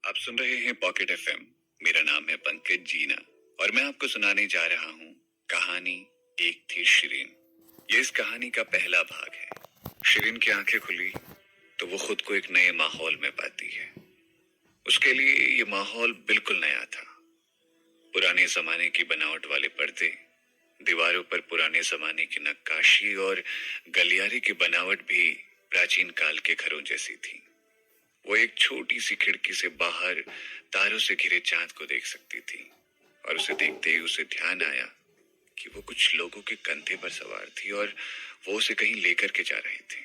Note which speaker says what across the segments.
Speaker 1: आप सुन रहे हैं पॉकेट एफएम। मेरा नाम है पंकज जीना और मैं आपको सुनाने जा रहा हूँ कहानी एक थी शिरीन। ये इस कहानी का पहला भाग है। शिरीन की आंखें खुली तो वो खुद को एक नए माहौल में पाती है। उसके लिए ये माहौल बिल्कुल नया था। पुराने जमाने की बनावट वाले पर्दे, दीवारों पर पुराने जमाने की नक्काशी और गलियारे की बनावट भी प्राचीन काल के घरों जैसी थी। वो एक छोटी सी खिड़की से बाहर तारों से घिरे चांद को देख सकती थी और उसे देखते ही उसे ध्यान आया कि वो कुछ लोगों के कंधे पर सवार थी और वो उसे कहीं लेकर के जा रहे थे।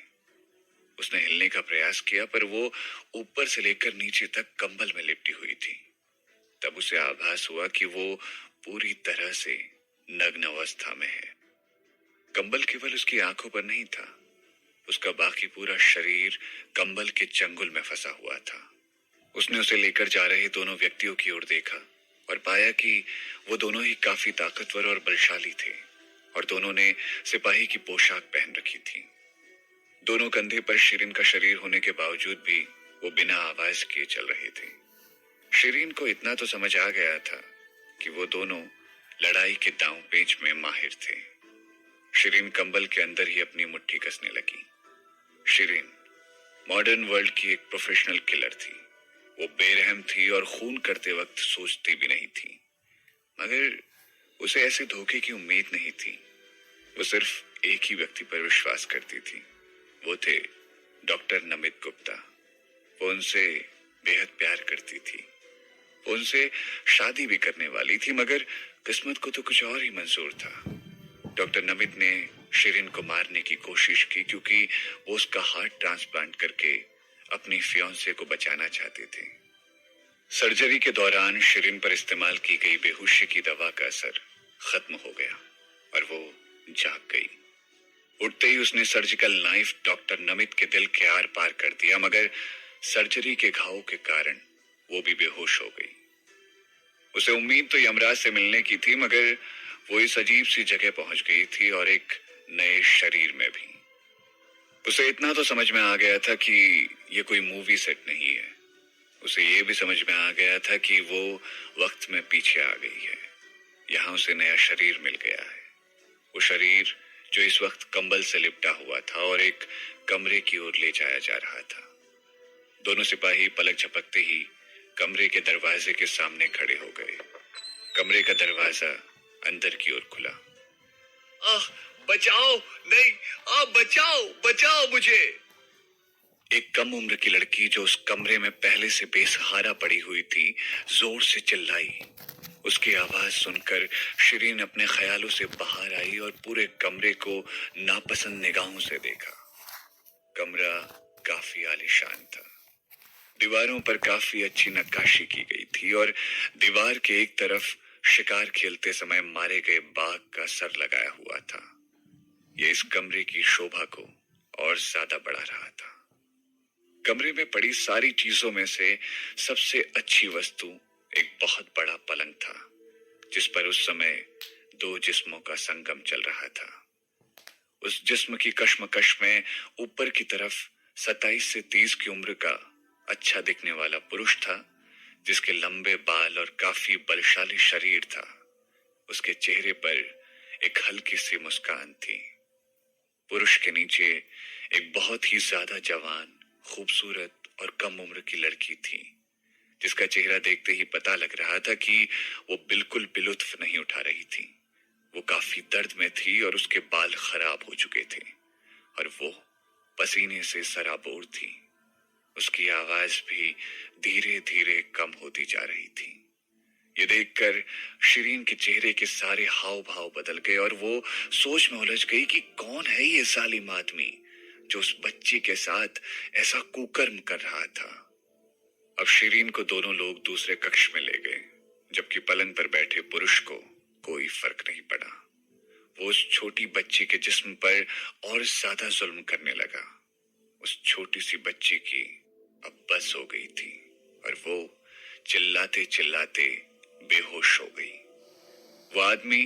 Speaker 1: उसने हिलने का प्रयास किया पर वो ऊपर से लेकर नीचे तक कंबल में लिपटी हुई थी। तब उसे आभास हुआ कि वो पूरी तरह से नग्न अवस्था में है। कंबल केवल उसकी आंखों पर नहीं था, उसका बाकी पूरा शरीर कंबल के चंगुल में फंसा हुआ था। उसने उसे लेकर जा रहे दोनों व्यक्तियों की ओर देखा और पाया कि वो दोनों ही काफी ताकतवर और बलशाली थे और दोनों ने सिपाही की पोशाक पहन रखी थी। दोनों कंधे पर शिरीन का शरीर होने के बावजूद भी वो बिना आवाज किए चल रहे थे। शिरीन को इतना तो समझ आ गया था कि वो दोनों लड़ाई के दांव पेच में माहिर थे। शिरीन कंबल के अंदर ही अपनी मुट्ठी कसने लगी। शिरीन मॉडर्न वर्ल्ड की एक प्रोफेशनल किलर थी। वो बेरहम थी और खून करते वक्त सोचती भी नहीं थी, मगर उसे ऐसे धोखे की उम्मीद नहीं थी। वो सिर्फ एक ही व्यक्ति पर विश्वास करती थी, वो थे डॉक्टर नमित गुप्ता। वो उनसे बेहद प्यार करती थी। वो उनसे शादी भी करने वाली थी, मगर किस्मत को तो कुछ और ही मंजूर था। डॉक्टर नमित ने शिरीन को मारने की कोशिश की क्योंकि वो उसका हार्ट ट्रांसप्लांट करके अपनी फियांसे को बचाना चाहते थे। सर्जरी के दौरान शिरीन पर इस्तेमाल की गई बेहोशी की दवा का असर खत्म हो गया और वो जाग गई। उठते ही उसने सर्जिकल नाइफ डॉक्टर नमित के दिल के आर पार कर दिया, मगर सर्जरी के घावों के कारण वो भी बेहोश हो गई। उसे उम्मीद तो यमराज से मिलने की थी, मगर वो इस अजीब सी जगह पहुंच गई थी और एक नए शरीर में भी। उसे इतना तो समझ में आ गया था कि ये कोई मूवी सेट नहीं है। उसे ये भी समझ में आ गया था कि वो वक्त में पीछे आ गई है। यहाँ उसे नया शरीर मिल गया है। वो शरीर जो इस वक्त कंबल से लिपटा हुआ था और एक कमरे की ओर ले जाया जा रहा था। दोनों सिपाही पलक झपकते ही कमरे के दरवाजे के सामने खड़े हो गए। कमरे का दरवाजा अंदर की ओर खुला। बचाओ, नहीं, बचाओ, बचाओ मुझे। एक कम उम्र की लड़की जो उस कमरे में पहले से बेसहारा पड़ी हुई थी, जोर से चिल्लाई। उसकी आवाज सुनकर शिरीन अपने ख्यालों से बाहर आई और पूरे कमरे को नापसंद निगाहों से देखा। कमरा काफी आलीशान था। दीवारों पर काफी अच्छी नक्काशी की गई थी और दीवार के एक तरफ शिकार खेलते समय मारे गए बाघ का सर लगाया हुआ था। यह इस कमरे की शोभा को और ज्यादा बढ़ा रहा था। कमरे में पड़ी सारी चीजों में से सबसे अच्छी वस्तु एक बहुत बड़ा पलंग था, जिस पर उस समय दो जिस्मों का संगम चल रहा था। उस जिस्म की कश्मकश में ऊपर की तरफ 27 से 30 की उम्र का अच्छा दिखने वाला पुरुष था, जिसके लंबे बाल और काफी बलशाली शरीर था। उसके चेहरे पर एक हल्की सी मुस्कान थी। पुरुष के नीचे एक बहुत ही ज्यादा जवान, खूबसूरत और कम उम्र की लड़की थी, जिसका चेहरा देखते ही पता लग रहा था कि वो बिल्कुल भी लुत्फ नहीं उठा रही थी। वो काफी दर्द में थी और उसके बाल खराब हो चुके थे और वो पसीने से सराबोर थी। उसकी आवाज भी धीरे धीरे कम होती जा रही थी। ये देखकर शिरीन के चेहरे के सारे हाव भाव बदल गए और वो सोच में उलझ गई कि कौन है ये जालिम आदमी जो उस बच्ची के साथ ऐसा कुकर्म कर रहा था। अब शिरीन को दोनों लोग दूसरे कक्ष में ले गए, जबकि पलंग पर बैठे पुरुष को कोई फर्क नहीं पड़ा। वो उस छोटी बच्ची के जिस्म पर और ज्यादा जुल्म करने लगा। उस छोटी सी बच्ची की अब बस हो गई थी और वो चिल्लाते चिल्लाते बेहोश हो गई। वो आदमी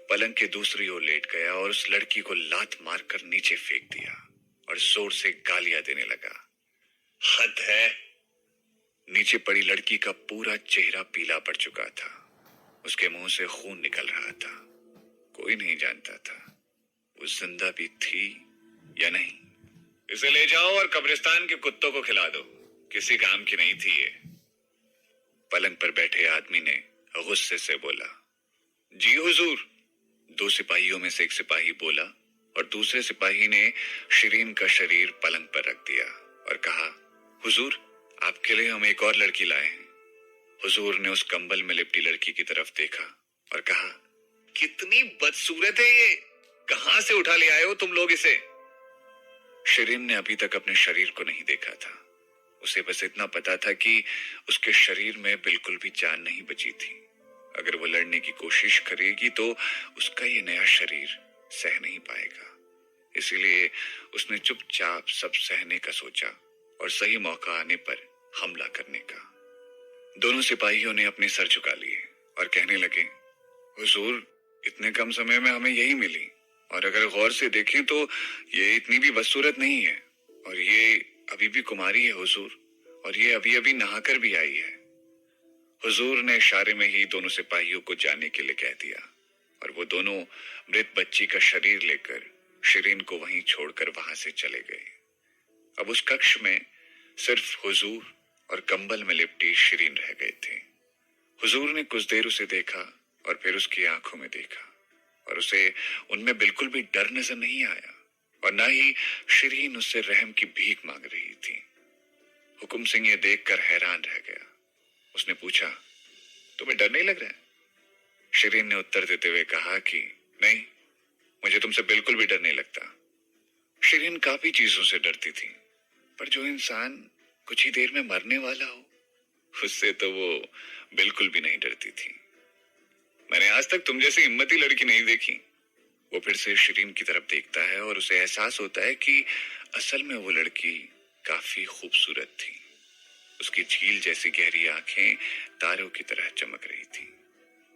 Speaker 1: पलंग के दूसरी ओर लेट गया और उस लड़की को लात मारकर नीचे फेंक दिया और जोर से गालियां देने लगा। हद है, नीचे पड़ी लड़की का पूरा चेहरा पीला पड़ चुका था। उसके मुंह से खून निकल रहा था। कोई नहीं जानता था वो जिंदा भी थी या नहीं। इसे ले जाओ और कब्रिस्तान के कुत्तों को खिला दो, किसी काम की नहीं थी ये। पलंग पर बैठे आदमी ने गुस्से से बोला। जी हुजूर, दो सिपाहियों में से एक सिपाही बोला और दूसरे सिपाही ने शिरीन का शरीर पलंग पर रख दिया और कहा, हुजूर, आपके लिए हम एक और लड़की लाए हैं। हुजूर ने उस कंबल में लिपटी लड़की की तरफ देखा और कहा, कितनी बदसूरत है ये, कहां से उठा ले आए हो तुम लोग इसे? शिरीन ने अभी तक अपने शरीर को नहीं देखा था। उसे बस इतना पता था कि उसके शरीर में बिल्कुल भी जान नहीं बची थी। अगर वो लड़ने की कोशिश करेगी तो उसका ये नया शरीर सह नहीं पाएगा। इसीलिए उसने चुपचाप सब सहने का सोचा और सही मौका आने पर हमला करने का। दोनों सिपाहियों ने अपने सर झुका लिए और कहने लगे, हुजूर, इतने कम समय में हमें यही मिली और अगर गौर से देखें तो ये इतनी भी बदसूरत नहीं है और ये अभी भी कुमारी है हुजूर, और ये अभी अभी नहाकर भी आई है। हुजूर ने इशारे में ही दोनों सिपाहियों को जाने के लिए कह दिया और वो दोनों मृत बच्ची का शरीर लेकर शिरीन को वहीं छोड़कर वहां से चले गए। अब उस कक्ष में सिर्फ हुजूर और कंबल में लिपटी शिरीन रह गए थे। हुजूर ने कुछ देर उसे देखा और फिर उसकी आंखों में देखा और उसे उनमें बिल्कुल भी डर नजर नहीं आया और ना ही शिरीन उससे रहम की भीख मांग रही थी। हुकुम सिंह ये देखकर हैरान रह गया। उसने पूछा, तुम्हें डर नहीं लग रहा है? शिरीन ने उत्तर देते हुए कहा कि नहीं, मुझे तुमसे बिल्कुल भी डर नहीं लगता। शिरीन काफी चीजों से डरती थी, पर जो इंसान कुछ ही देर में मरने वाला हो, उससे तो वो बिल्कुल भी नहीं डरती थी। मैंने आज तक तुम जैसी हिम्मती लड़की नहीं देखी। वो फिर से शिरीन की तरफ देखता है और उसे एहसास होता है कि असल में वो लड़की काफी खूबसूरत थी। उसकी झील जैसी गहरी आंखें तारों की तरह चमक रही थी।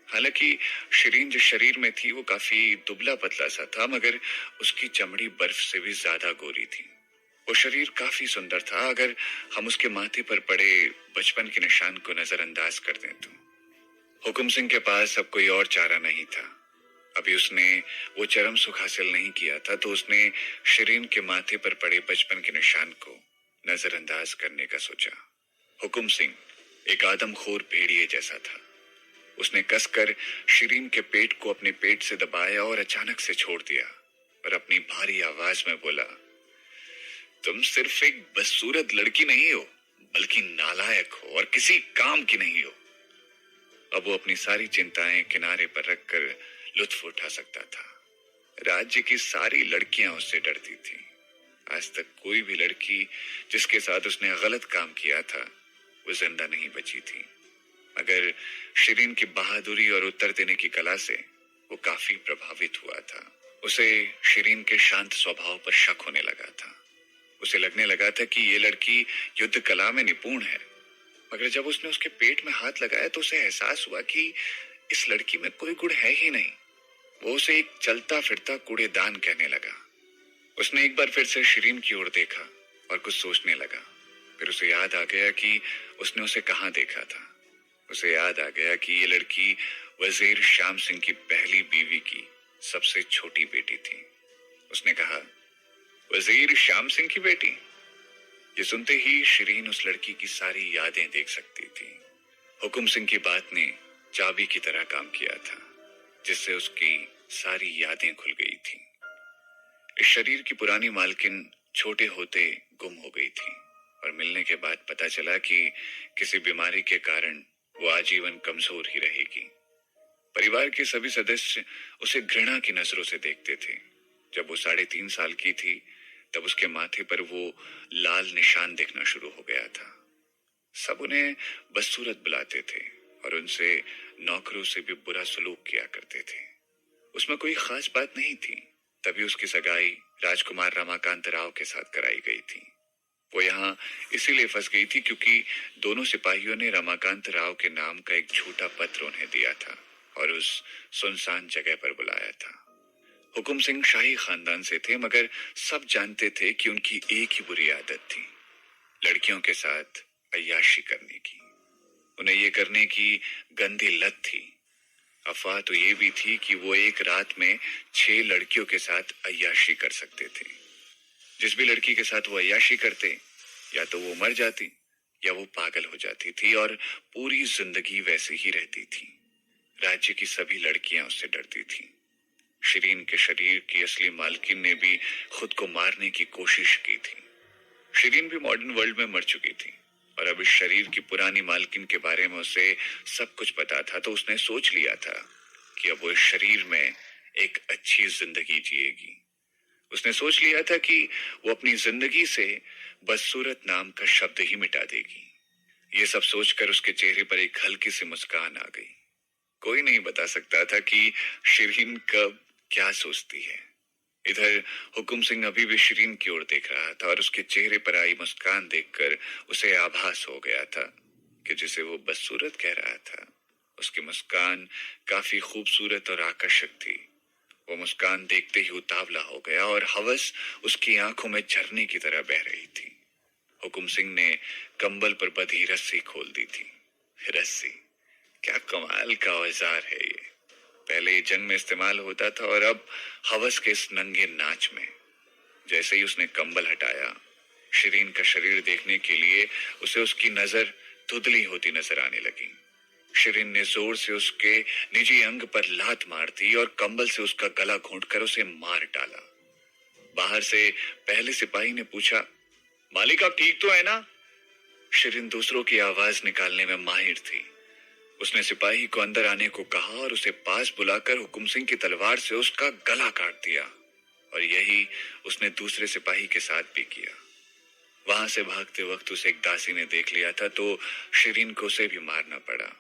Speaker 1: हालांकि शिरीन जिस शरीर में थी वो काफी दुबला पतला सा था, मगर उसकी चमड़ी बर्फ से भी ज्यादा गोरी थी। वो शरीर काफी सुंदर था अगर हम उसके माथे पर पड़े बचपन के निशान को नजरअंदाज कर दें तो। हुकुम सिंह के पास अब कोई और चारा नहीं था। अभी उसने वो चरम सुख हासिल नहीं किया था तो उसने शिरीन के माथे पर पड़े बचपन के निशान को नजरअंदाज करने का सोचा। हुकुम सिंह एक आदमखोर भेड़िए जैसा था। उसने कसकर शिरीन के पेट को अपने पेट से दबाया और अचानक से छोड़ दिया और अपनी भारी आवाज में बोला, तुम सिर्फ एक बदसूरत लड़की नहीं हो, बल्कि नालायक हो और किसी काम की नहीं हो। अब वो अपनी सारी चिंताएं किनारे पर रखकर लुत्फ उठा सकता था। राज्य की सारी लड़कियां उससे डरती थी। आज तक कोई भी लड़की जिसके साथ उसने गलत काम किया था वो जिंदा नहीं बची थी। मगर शिरीन की बहादुरी और उत्तर देने की कला से वो काफी प्रभावित हुआ था। उसे शिरीन के शांत स्वभाव पर शक होने लगा था। उसे लगने लगा था कि ये लड़की युद्ध कला में निपुण है। मगर जब उसने उसके पेट में हाथ लगाया तो उसे एहसास हुआ कि इस लड़की में कोई गुण है ही नहीं। वो उसे एक चलता फिरता कूड़ेदान कहने लगा। उसने एक बार फिर से शिरीन की ओर देखा और कुछ सोचने लगा। फिर उसे याद आ गया कि उसने उसे कहाँ देखा था। उसे याद आ गया कि ये लड़की वजीर श्याम सिंह की पहली बीवी की सबसे छोटी बेटी थी। उसने कहा, वजीर श्याम सिंह की बेटी? ये सुनते ही शिरीन उस लड़की की सारी यादें देख सकती थी। हुकुम सिंह की बात ने चाबी की तरह काम किया था, जिससे उसकी सारी यादें खुल गई थी। इस शरीर की पुरानी मालकिन छोटे होते गुम हो गई थी और मिलने के बाद पता चला कि किसी बीमारी के कारण वो आजीवन कमजोर ही रहेगी। परिवार के सभी सदस्य उसे घृणा की नजरों से देखते थे। जब वो 3.5 साल की थी तब उसके माथे पर वो लाल निशान दिखना शुरू हो गया था। सब उन्हें बदसूरत बुलाते थे और उनसे नौकरों से भी बुरा सलूक किया करते थे। उसमें कोई खास बात नहीं थी। तभी उसकी सगाई राजकुमार रमाकांत राव के साथ कराई गई थी। वो यहाँ इसीलिए फंस गई थी क्योंकि दोनों सिपाहियों ने रमाकांत राव के नाम का एक झूठा पत्र उन्हें दिया था और उस सुनसान जगह पर बुलाया था। हुकुम सिंह शाही खानदान से थे, मगर सब जानते थे कि उनकी एक ही बुरी आदत थी, लड़कियों के साथ अय्याशी करने की। उन्हें ये करने की गंदी लत थी। अफवाह तो ये भी थी कि वो एक रात में 6 लड़कियों के साथ अय्याशी कर सकते थे। जिस भी लड़की के साथ वो अय्याशी करते, या तो वो मर जाती या वो पागल हो जाती थी और पूरी जिंदगी वैसे ही रहती थी। राज्य की सभी लड़कियां उससे डरती थीं। शिरीन के शरीर की असली मालकिन ने भी खुद को मारने की कोशिश की थी। शिरीन भी मॉडर्न वर्ल्ड में मर चुकी थी और अब इस शरीर की पुरानी मालकिन के बारे में उसे सब कुछ पता था, तो उसने सोच लिया था कि अब वो इस शरीर में एक अच्छी जिंदगी जिएगी। उसने सोच लिया था कि वो अपनी जिंदगी से बदसूरत नाम का शब्द ही मिटा देगी। ये सब सोचकर उसके चेहरे पर एक हल्की सी मुस्कान आ गई। कोई नहीं बता सकता था कि शिरीन कब क्या सोचती है। इधर हुकुम सिंह अभी भी शिरीन की ओर देख रहा था और उसके चेहरे पर आई मुस्कान देखकर उसे आभास हो गया था कि जिसे वो बदसूरत कह रहा था, उसकी मुस्कान काफी खूबसूरत और आकर्षक थी। वो मुस्कान देखते ही उतावला हो गया और हवस उसकी आंखों में झरने की तरह बह रही थी। हुकुम सिंह ने कंबल पर बंधी रस्सी खोल दी थी। रस्सी, क्या कमाल का औजार है ये। पहले जंग में इस्तेमाल होता था और अब हवस के इस नंगे नाच में। जैसे ही उसने कंबल हटाया, शिरीन का शरीर देखने के लिए उसे उसकी नजर धुंधली होती नजर आने लगी। शिरीन ने जोर से उसके निजी अंग पर लात मार दी और कंबल से उसका गला घोंटकर उसे मार डाला। बाहर से पहले सिपाही ने पूछा, मालिक आप ठीक तो है ना? शिरीन दूसरों की आवाज निकालने में माहिर थी। उसने सिपाही को अंदर आने को कहा और उसे पास बुलाकर हुकुम सिंह की तलवार से उसका गला काट दिया। और यही उसने दूसरे सिपाही के साथ भी किया। वहां से भागते वक्त उसे एक दासी ने देख लिया था, तो शिरीन को उसे भी मारना पड़ा।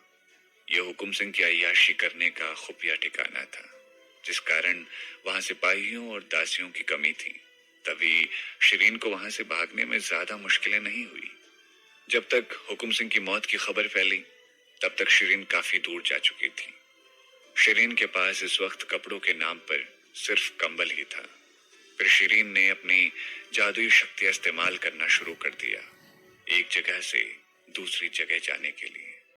Speaker 1: यह हुकुम सिंह की अय्याशी करने का खुफिया ठिकाना था, जिस कारण वहां सिपाहियों और दासियों की कमी थी। तभी शिरीन को वहां से भागने में ज्यादा मुश्किलें नहीं हुई। जब तक हुकुम सिंह की मौत की खबर फैली, तब तक शिरीन काफी दूर जा चुकी थी। शिरीन के पास इस वक्त कपड़ों के नाम पर सिर्फ कंबल ही था। फिर शिरीन ने अपनी जादुई शक्तियां इस्तेमाल करना शुरू कर दिया, एक जगह से दूसरी जगह जाने के लिए।